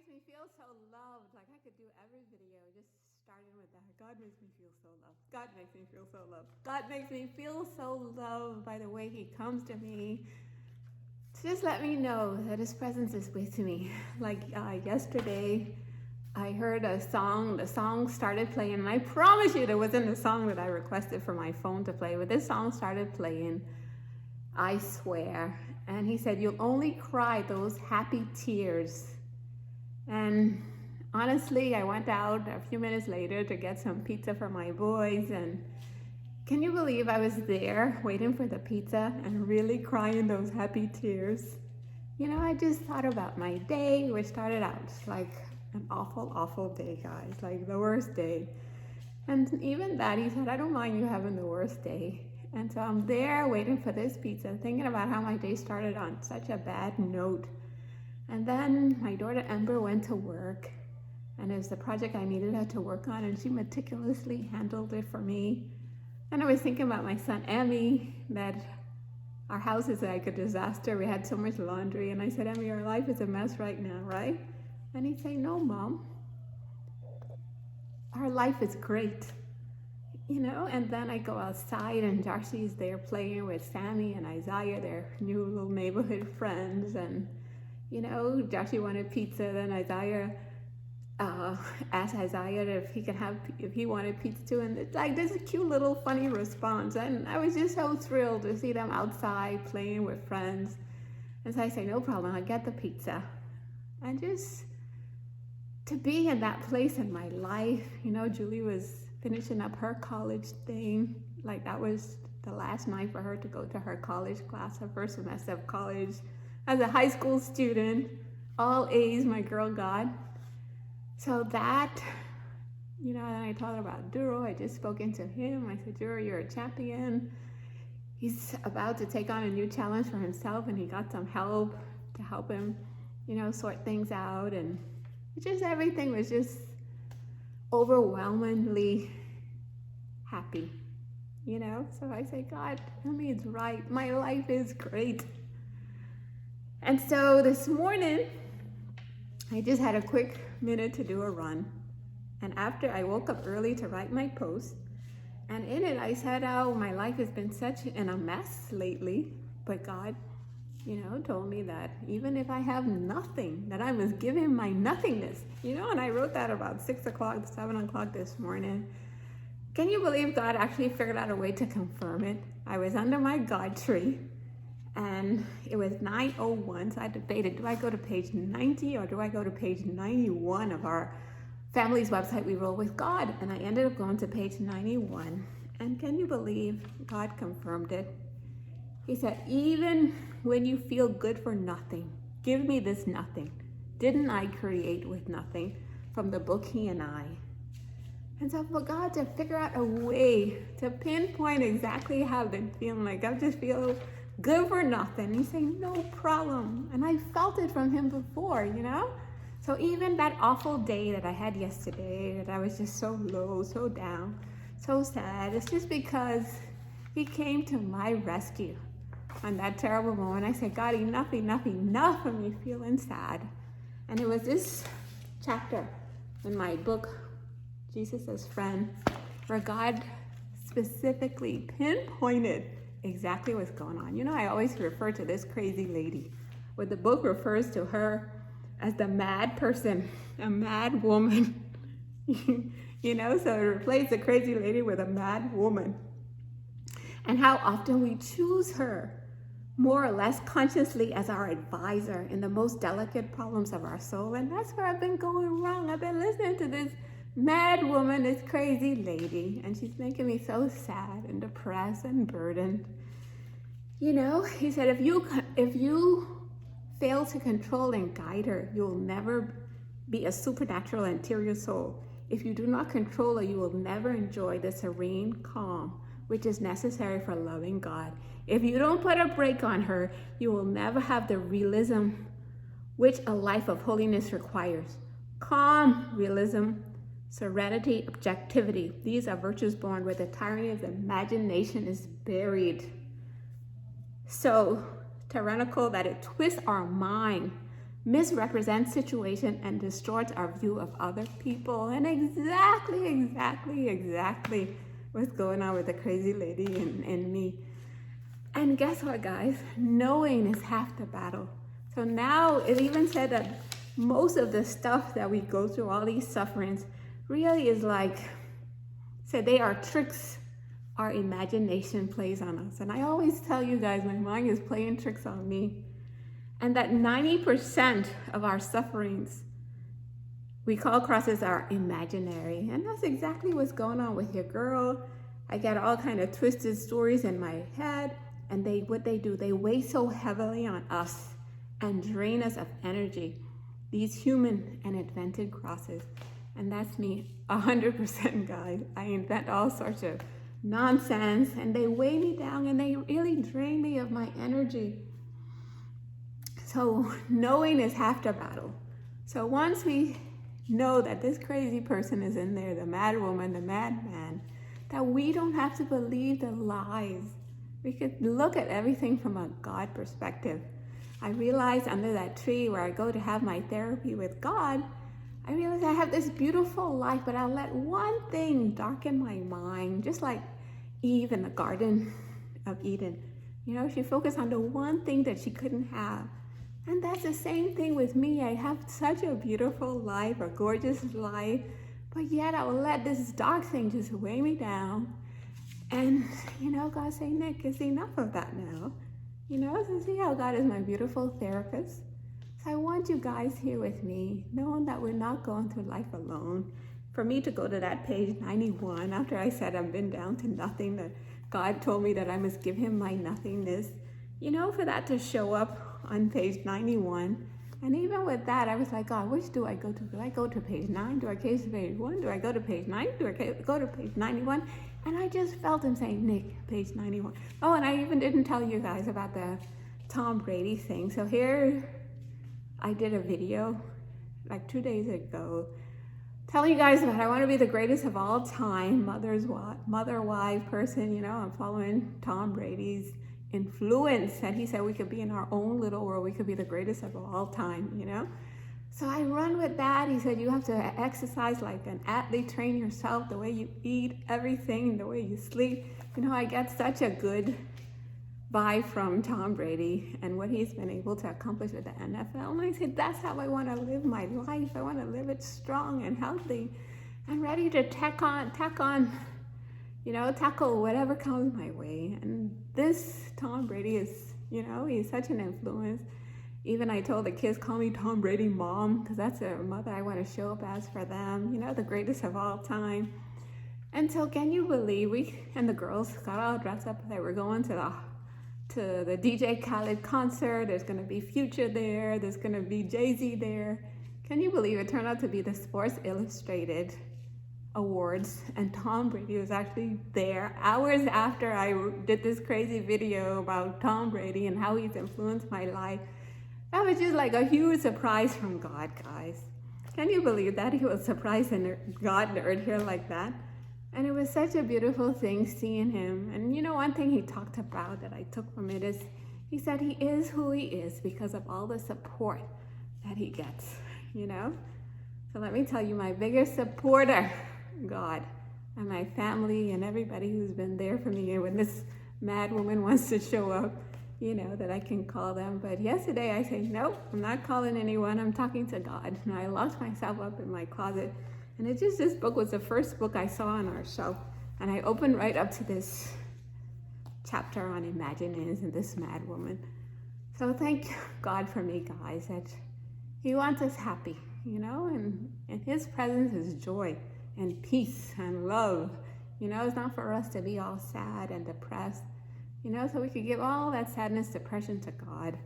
me feel so loved. Like I could do every video just starting with that. God makes me feel so loved. God makes me feel so loved. God makes me feel so loved by the way He comes to me. To just let me know that His presence is with me. Like yesterday, I heard a song. The song started playing, and I promise you, there wasn't a song that I requested for my phone to play. But this song started playing. I swear. And He said, "You'll only cry those happy tears." And honestly, I went out a few minutes later to get some pizza for my boys. And can you believe I was there waiting for the pizza and really crying those happy tears? You know, I just thought about my day, which started out like an awful, awful day, guys, like the worst day. And even that, He said, "I don't mind you having the worst day." And so I'm there waiting for this pizza, thinking about how my day started on such a bad note. And then my daughter Ember went to work, and it was the project I needed her to work on, and she meticulously handled it for me. And I was thinking about my son Emmy, that our house is like a disaster. We had so much laundry, and I said, "Emmy, your life is a mess right now, right?" And he'd say, "No, Mom, our life is great." You know, and then I go outside, and Darcy's there playing with Sammy and Isaiah, their new little neighborhood friends. And you know, Darcy wanted pizza. Then Isaiah asked Isaiah if he wanted pizza too. And it's like this cute little funny response. And I was just so thrilled to see them outside playing with friends. And so I say, "No problem, I'll get the pizza." And just to be in that place in my life, you know, Julie was finishing up her college thing. Like that was the last night for her to go to her college class, her first semester of college. As a high school student, all A's my girl got. So that, you know, and I told her about Duro. I just spoken to him. I said, "Duro, you're a champion." He's about to take on a new challenge for himself, and he got some help to help him, you know, sort things out. And just everything was just overwhelmingly happy, you know? So I say, "God, Emmy is right. My life is great." And so this morning, I just had a quick minute to do a run. And after I woke up early to write my post, and in it I said, "Oh, my life has been such in a mess lately, but God, you know, told me that even if I have nothing, that I must give Him my nothingness." You know, and I wrote that about 6 o'clock, 7 o'clock this morning. Can you believe God actually figured out a way to confirm it? I was under my God tree, and it was 9:01, so I debated, do I go to page 90 or do I go to page 91 of our family's website, We Roll With God? And I ended up going to page 91. And can you believe God confirmed it? He said, "Even when you feel good for nothing, give me this nothing. Didn't I create with nothing?" From the book He and I. And so for God to figure out a way to pinpoint exactly how I've been feeling, like I just feel good for nothing. He's saying, "No problem." And I felt it from Him before, you know? So even that awful day that I had yesterday, that I was just so low, so down, so sad, it's just because He came to my rescue. On that terrible moment, I said, "God, enough, enough, enough of me feeling sad." And it was this chapter in my book, Jesus' Friend, where God specifically pinpointed exactly what's going on. You know, I always refer to this crazy lady, where the book refers to her as the mad person, a mad woman. You know, so it replaced the crazy lady with a mad woman. And how often we choose her more or less consciously as our advisor in the most delicate problems of our soul. And that's where I've been going wrong. I've been listening to this mad woman, this crazy lady, and she's making me so sad and depressed and burdened. You know, He said, if you fail to control and guide her, you will never be a supernatural interior soul. If you do not control her, you will never enjoy the serene calm which is necessary for loving God. If you don't put a brake on her, you will never have the realism which a life of holiness requires. Calm realism, serenity, objectivity. These are virtues born where the tyranny of the imagination is buried. So tyrannical that it twists our mind misrepresents situation and distorts our view of other people. And exactly what's going on with the crazy lady and me. And guess what, guys? Knowing is half the battle. So now it even said that most of the stuff that we go through, all these sufferings, really is like, said they are tricks our imagination plays on us. And I always tell you guys, my mind is playing tricks on me. And that 90% of our sufferings we call crosses are imaginary. And that's exactly what's going on with your girl. I got all kind of twisted stories in my head. And what they do, they weigh so heavily on us and drain us of energy. These human and invented crosses. And that's me 100%, guys. I invent all sorts of nonsense and they weigh me down and they really drain me of my energy. So knowing is half the battle. So once we know that this crazy person is in there, the mad woman, the madman, that we don't have to believe the lies. We could look at everything from a God perspective. I realized under that tree where I go to have my therapy with God, I realized I have this beautiful life, but I'll let one thing darken my mind, just like Eve in the Garden of Eden. You know, she focused on the one thing that she couldn't have. And that's the same thing with me. I have such a beautiful life, a gorgeous life, but yet I will let this dark thing just weigh me down. And, you know, God say, Nick, it's enough of that now. You know, so see how God is my beautiful therapist. So I want you guys here with me, knowing that we're not going through life alone. For me to go to that page 91, after I said I've been down to nothing, that God told me that I must give him my nothingness, you know, for that to show up on page 91. And even with that, I was like, God, which do I go to? Do I go to page 9? Do I go to page 1? Do I go to page 9? Do I go to page 91? And I just felt him saying, Nick, page 91. Oh, and I even didn't tell you guys about the Tom Brady thing. So here I did a video like 2 days ago telling you guys that I want to be the greatest of all time, mother, wife, person. You know, I'm following Tom Brady's influence, and he said we could be in our own little world, we could be the greatest of all time, you know. So I run with that. He said you have to exercise like an athlete, train yourself, the way you eat, everything, the way you sleep. You know, I get such a good vibe from Tom Brady and what he's been able to accomplish with the NFL. And I said, that's how I want to live my life. I want to live it strong and healthy and ready to tack on, you know, tackle whatever comes my way. And this Tom Brady is, you know, he's such an influence. Even I told the kids, call me Tom Brady mom, because that's a mother I want to show up as for them, you know, the greatest of all time. And so can you believe we and the girls got all dressed up that we're going to the DJ Khaled concert. There's going to be Future there. There's going to be Jay-Z there. Can you believe it turned out to be the Sports Illustrated Awards, and Tom Brady was actually there hours after I did this crazy video about Tom Brady and how he's influenced my life. That was just like a huge surprise from God, guys. Can you believe that? He was surprised and God nerd here like that. And it was such a beautiful thing seeing him. And you know, one thing he talked about that I took from it is he said he is who he is because of all the support that he gets, you know? So let me tell you, my biggest supporter, God, and my family and everybody who's been there for me. And when this mad woman wants to show up, you know, that I can call them. But yesterday I said, nope, I'm not calling anyone. I'm talking to God. And I locked myself up in my closet. And this book was the first book I saw on our shelf. And I opened right up to this chapter on imaginings and this mad woman. So thank God for me, guys, that he wants us happy, you know, and in his presence is joy and peace and love. You know, it's not for us to be all sad and depressed, you know, so we could give all that sadness, depression to God,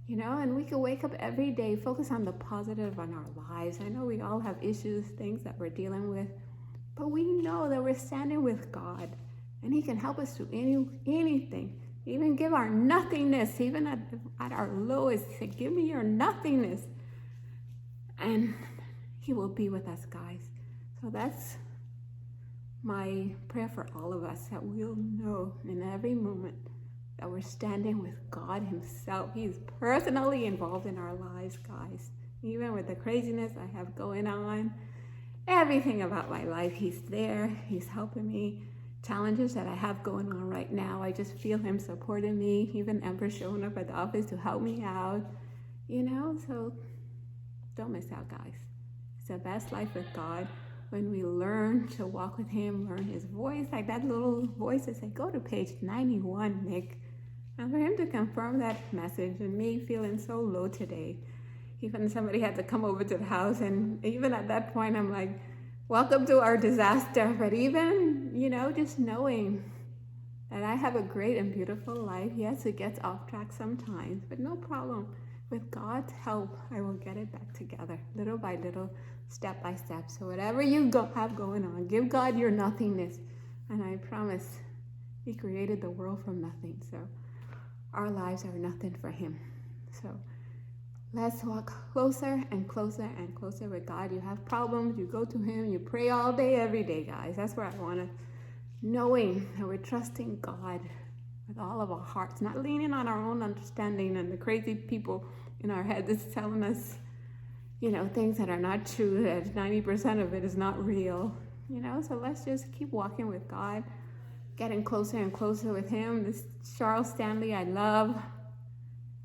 you know, and we could wake up every day, focus on the positive in our lives. I know we all have issues, things that we're dealing with, but we know that we're standing with God and he can help us through anything, even give our nothingness, even at our lowest. He said, give me your nothingness. And he will be with us, guys. So that's my prayer for all of us, that we'll know in every moment that we're standing with God himself. He's personally involved in our lives, guys. Even with the craziness I have going on, everything about my life, he's there. He's helping me. Challenges that I have going on right now, I just feel him supporting me. Even Ember showing up at the office to help me out. So don't miss out, guys. It's the best life with God when we learn to walk with him, learn his voice, like that little voice that said, go to page 91, Nick. And for him to confirm that message, and me feeling so low today. Even somebody had to come over to the house, and even at that point, I'm like, welcome to our disaster. But even, just knowing that I have a great and beautiful life. Yes, it gets off track sometimes, but no problem. With God's help, I will get it back together, little by little, step by step. So whatever you have going on, give God your nothingness. And I promise, he created the world from nothing. So our lives are nothing for him. So let's walk closer and closer and closer with God. You have problems, you go to him, you pray all day, every day, guys. That's where I want to, knowing that we're trusting God with all of our hearts, not leaning on our own understanding and the crazy people in our head that's telling us, things that are not true, that 90% of it is not real, So let's just keep walking with God, getting closer and closer with him. This Charles Stanley I love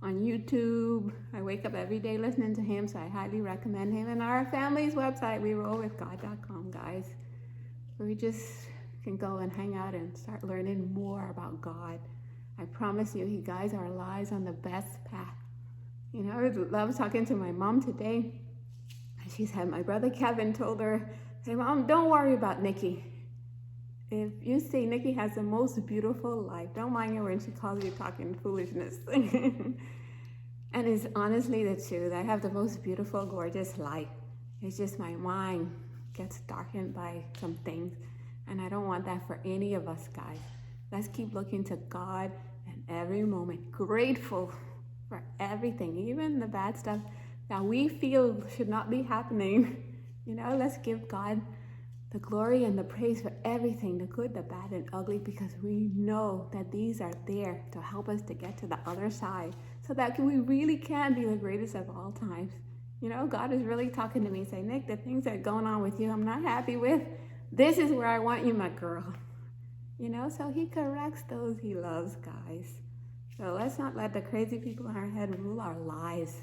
on YouTube. I wake up every day listening to him, so I highly recommend him. And our family's website, werollwithgod.com, guys. We just can go and hang out and start learning more about God. I promise you, he guides our lives on the best path. I love talking to my mom today. She said, my brother Kevin told her, hey, Mom, don't worry about Nikki. If you see Nikki has the most beautiful life, don't mind her when she calls you talking foolishness. And it's honestly the truth. I have the most beautiful, gorgeous life. It's just my mind gets darkened by some things. And I don't want that for any of us, guys. Let's keep looking to God in every moment. Grateful for everything, even the bad stuff that we feel should not be happening. Let's give God the glory and the praise for everything, the good, the bad, and ugly, because we know that these are there to help us to get to the other side so that we really can be the greatest of all times. God is really talking to me, saying, Nick, the things that are going on with you, I'm not happy with. This is where I want you, my girl. So he corrects those he loves, guys. So let's not let the crazy people in our head rule our lives.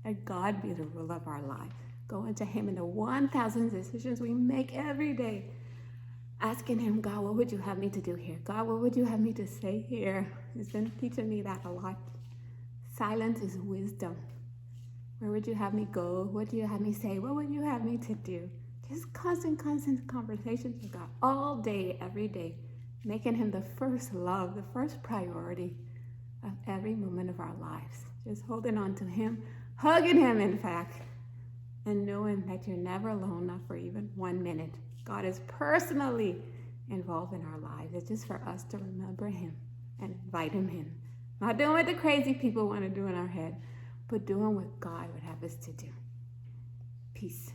Let God be the ruler of our life. Go into him in the 1,000 decisions we make every day. Asking him, God, what would you have me to do here? God, what would you have me to say here? He's been teaching me that a lot. Silence is wisdom. Where would you have me go? What do you have me say? What would you have me to do? Just constant conversations with God all day, every day. Making him the first love, the first priority of every moment of our lives. Just holding on to him, hugging him, in fact, and knowing that you're never alone, not for even 1 minute. God is personally involved in our lives. It's just for us to remember him and invite him in. Not doing what the crazy people want to do in our head, but doing what God would have us to do. Peace.